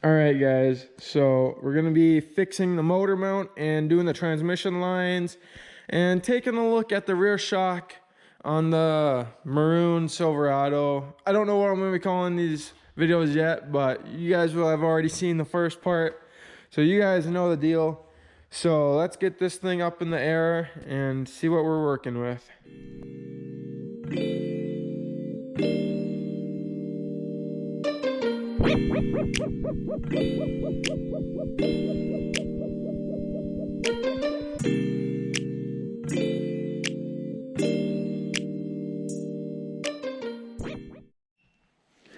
All right, guys, so we're gonna be fixing the motor mount and doing the transmission lines and taking a look at the rear shock on the maroon Silverado. I don't know what I'm gonna be calling these videos yet, but you guys will have already seen the first part, so you guys know the deal. So let's get this thing up in the air and see what we're working with.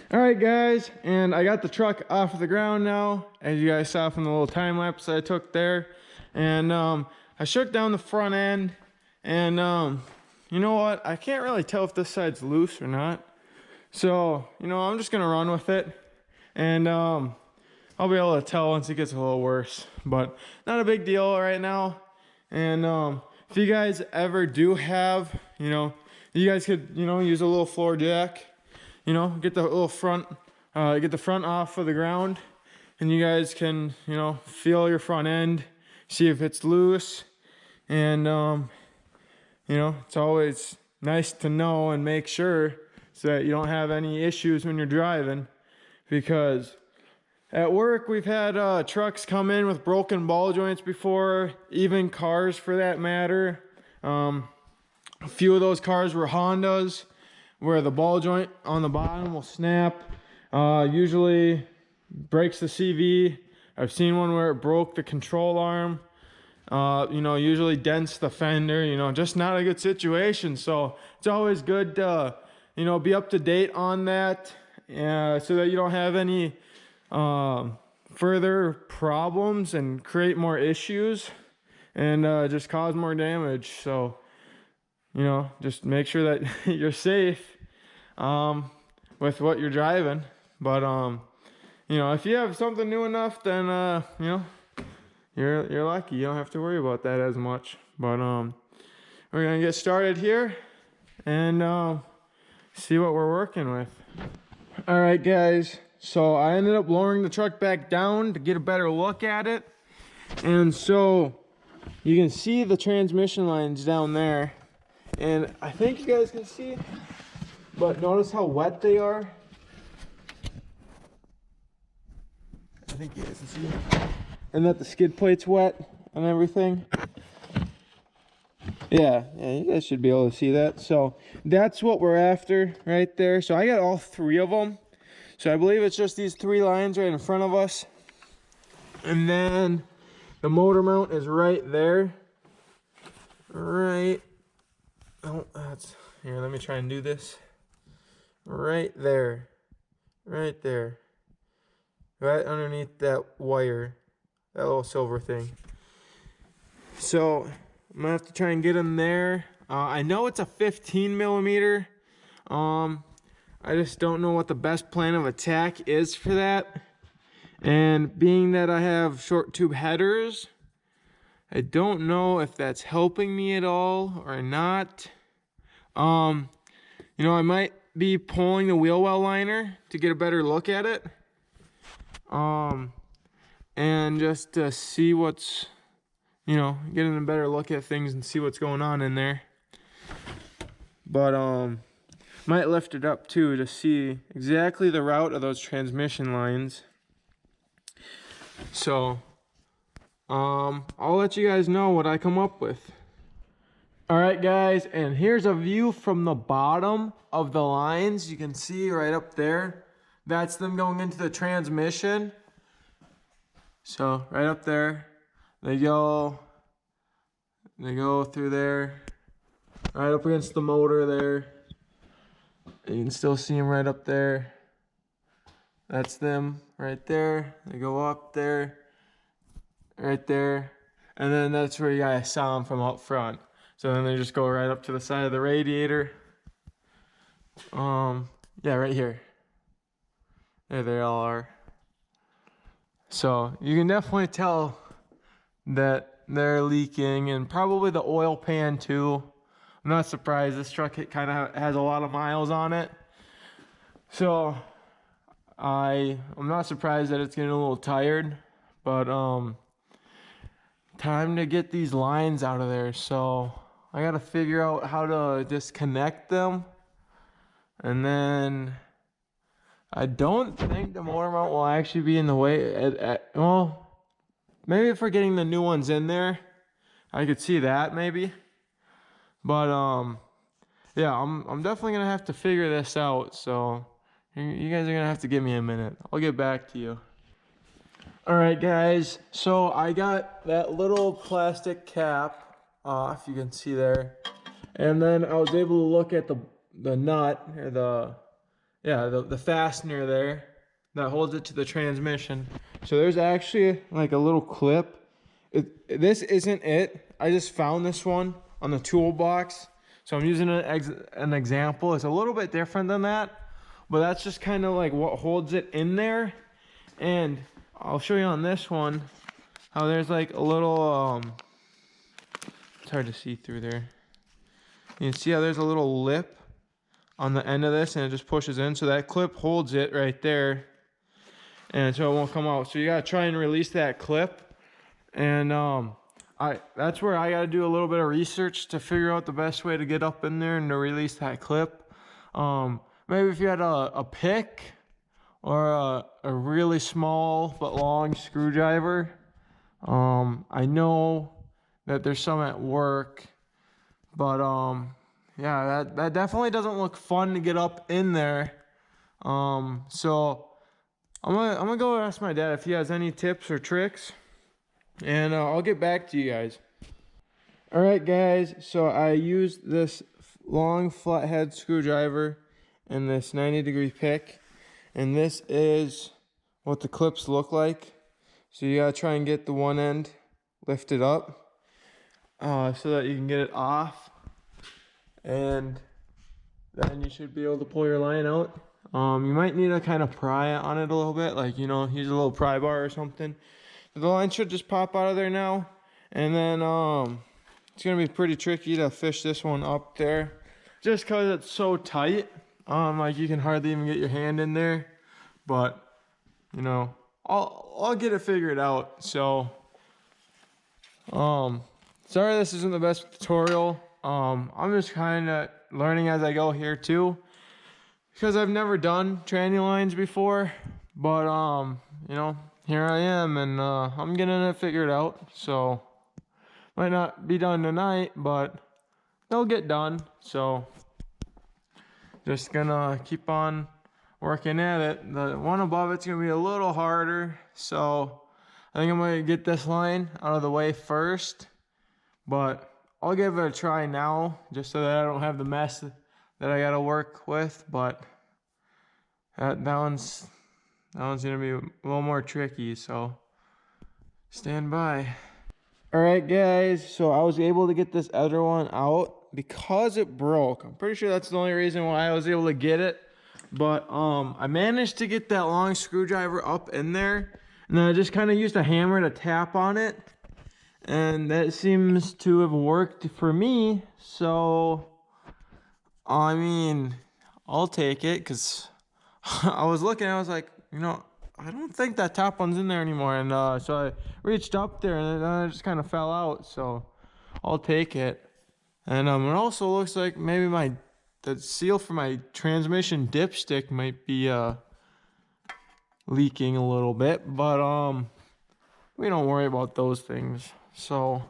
All right, guys, and I got the truck off of the ground now, as you guys saw from the little time lapse I took there. And I shook down the front end, and you know what? I can't really tell if this side's loose or not. So, you know, I'm just gonna run with it, and I'll be able to tell once it gets a little worse, but not a big deal right now. And if you guys ever do have, you guys could, use a little floor jack, get the little front, get the front off of the ground, and you guys can, feel your front end, see if it's loose. And, it's always nice to know and make sure so that you don't have any issues when you're driving, because at work we've had trucks come in with broken ball joints before, even cars for that matter. A few of those cars were Hondas, where the ball joint on the bottom will snap. Usually breaks the CV. I've seen one where it broke the control arm. Usually dents the fender, just not a good situation. So it's always good to, be up to date on that, so that you don't have any further problems and create more issues and just cause more damage. So, just make sure that you're safe with what you're driving. But if you have something new enough, then you're lucky. You don't have to worry about that as much. But we're gonna get started here and see what we're working with. All right, guys, so I ended up lowering the truck back down to get a better look at it. And so you can see the transmission lines down there, and I think you guys can see, but notice how wet they are. I think you guys can see, and that the skid plate's wet and everything. Yeah, you guys should be able to see that. So that's what we're after right there. So I got all three of them. So I believe it's just these three lines right in front of us. And then the motor mount is right there. Right. Oh, here, let me try and do this. Right there. Right there. Right underneath that wire. That little silver thing. So I'm gonna have to try and get them there. I know it's a 15 millimeter. I just don't know what the best plan of attack is for that. And being that I have short tube headers, I don't know if that's helping me at all or not. I might be pulling the wheel well liner to get a better look at it. And just to see what's, getting a better look at things and see what's going on in there. But, might lift it up too to see exactly the route of those transmission lines. So, I'll let you guys know what I come up with. All right, guys, and here's a view from the bottom of the lines. You can see right up there. That's them going into the transmission. So, right up there, they go through there, right up against the motor there. You can still see them right up there. That's them right there. They go up there, right there. And then that's where you guys saw them from out front. So then they just go right up to the side of the radiator. Yeah, right here. There they all are. So you can definitely tell that they're leaking, and probably the oil pan too. I'm not surprised. This truck kind of has a lot of miles on it. So I'm not surprised that it's getting a little tired, but time to get these lines out of there. So I gotta figure out how to disconnect them, and then I don't think the motor mount will actually be in the way. Well, maybe if we're getting the new ones in there, I could see that maybe. But yeah, I'm definitely gonna have to figure this out. So you guys are gonna have to give me a minute. I'll get back to you. All right, guys. So I got that little plastic cap off. You can see there, and then I was able to look at the nut or the fastener there that holds it to the transmission. So there's actually like a little clip. This isn't it. I just found this one on the toolbox. So I'm using an example. It's a little bit different than that, but that's just kind of like what holds it in there. And I'll show you on this one how there's like a little, it's hard to see through there. You can see how there's a little lip on the end of this, and it just pushes in. So that clip holds it right there, and so it won't come out. So you gotta try and release that clip. And that's where I gotta do a little bit of research to figure out the best way to get up in there and to release that clip. Maybe if you had a pick or a really small but long screwdriver. I know that there's some at work, but yeah, that definitely doesn't look fun to get up in there. So I'm gonna go ask my dad if he has any tips or tricks, and I'll get back to you guys. All right, guys, so I used this long flathead screwdriver and this 90-degree pick, and this is what the clips look like. So you gotta try and get the one end lifted up so that you can get it off, and then you should be able to pull your line out. You might need to kind of pry on it a little bit, like, you know, use a little pry bar or something. The line should just pop out of there now, and then it's gonna be pretty tricky to fish this one up there, just cause it's so tight. Like you can hardly even get your hand in there, but you know, I'll get it figured out. So, sorry this isn't the best tutorial. I'm just kind of learning as I go here too, because I've never done tranny lines before, but you know, here I am, and I'm getting it figured out. So might not be done tonight, but they'll get done. So just gonna keep on working at it. The one above it's gonna be a little harder, so I think I'm gonna get this line out of the way first, but I'll give it a try now just so that I don't have the mess that I gotta work with. But that one's gonna be a little more tricky, so stand by. All right, guys, so I was able to get this other one out because it broke. I'm pretty sure that's the only reason why I was able to get it. But I managed to get that long screwdriver up in there, and then I just kind of used a hammer to tap on it, and that seems to have worked for me. So I mean, I'll take it, because I was looking, I was like, you know, I don't think that top one's in there anymore. And so I reached up there, and then it just kind of fell out. So I'll take it. And it also looks like maybe the seal for my transmission dipstick might be leaking a little bit, but we don't worry about those things. So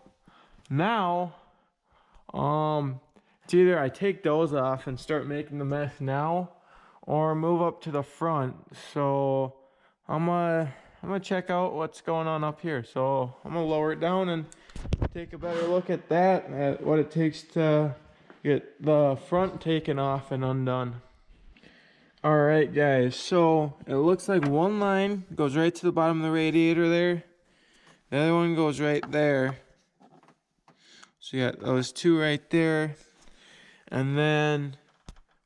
now it's either I take those off and start making the mess now, or move up to the front. So I'm gonna check out what's going on up here. So I'm gonna lower it down and take a better look at that, at what it takes to get the front taken off and undone. All right, guys, so it looks like one line goes right to the bottom of the radiator there. The other one goes right there. So you got those two right there. And then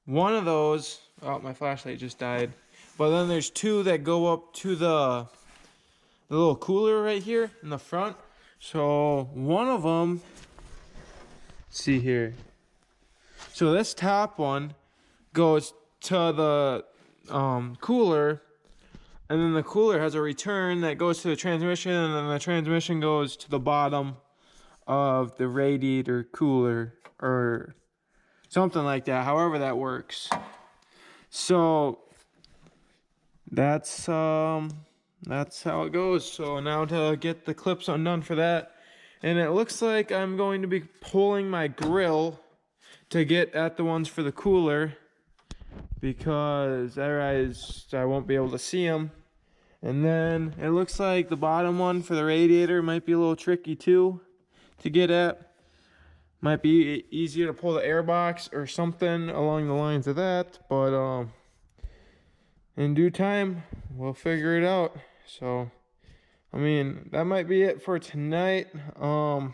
one of those, oh, my flashlight just died. But then there's two that go up to the little cooler right here in the front. So one of them, let's see here. So this top one goes to the cooler, And then the cooler has a return that goes to the transmission, and then the transmission goes to the bottom of the radiator cooler or something like that, however that works. So that's how it goes. So now to get the clips undone for that, and it looks like I'm going to be pulling my grill to get at the ones for the cooler, because otherwise I won't be able to see them. And then it looks like the bottom one for the radiator might be a little tricky too to get at. Might be easier to pull the air box or something along the lines of that, but in due time we'll figure it out. So I mean, that might be it for tonight. I don't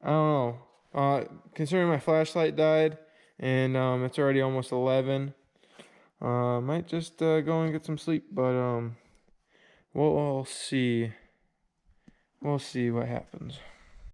know. Considering my flashlight died and it's already almost 11, might just go and get some sleep, but we'll see. We'll see what happens.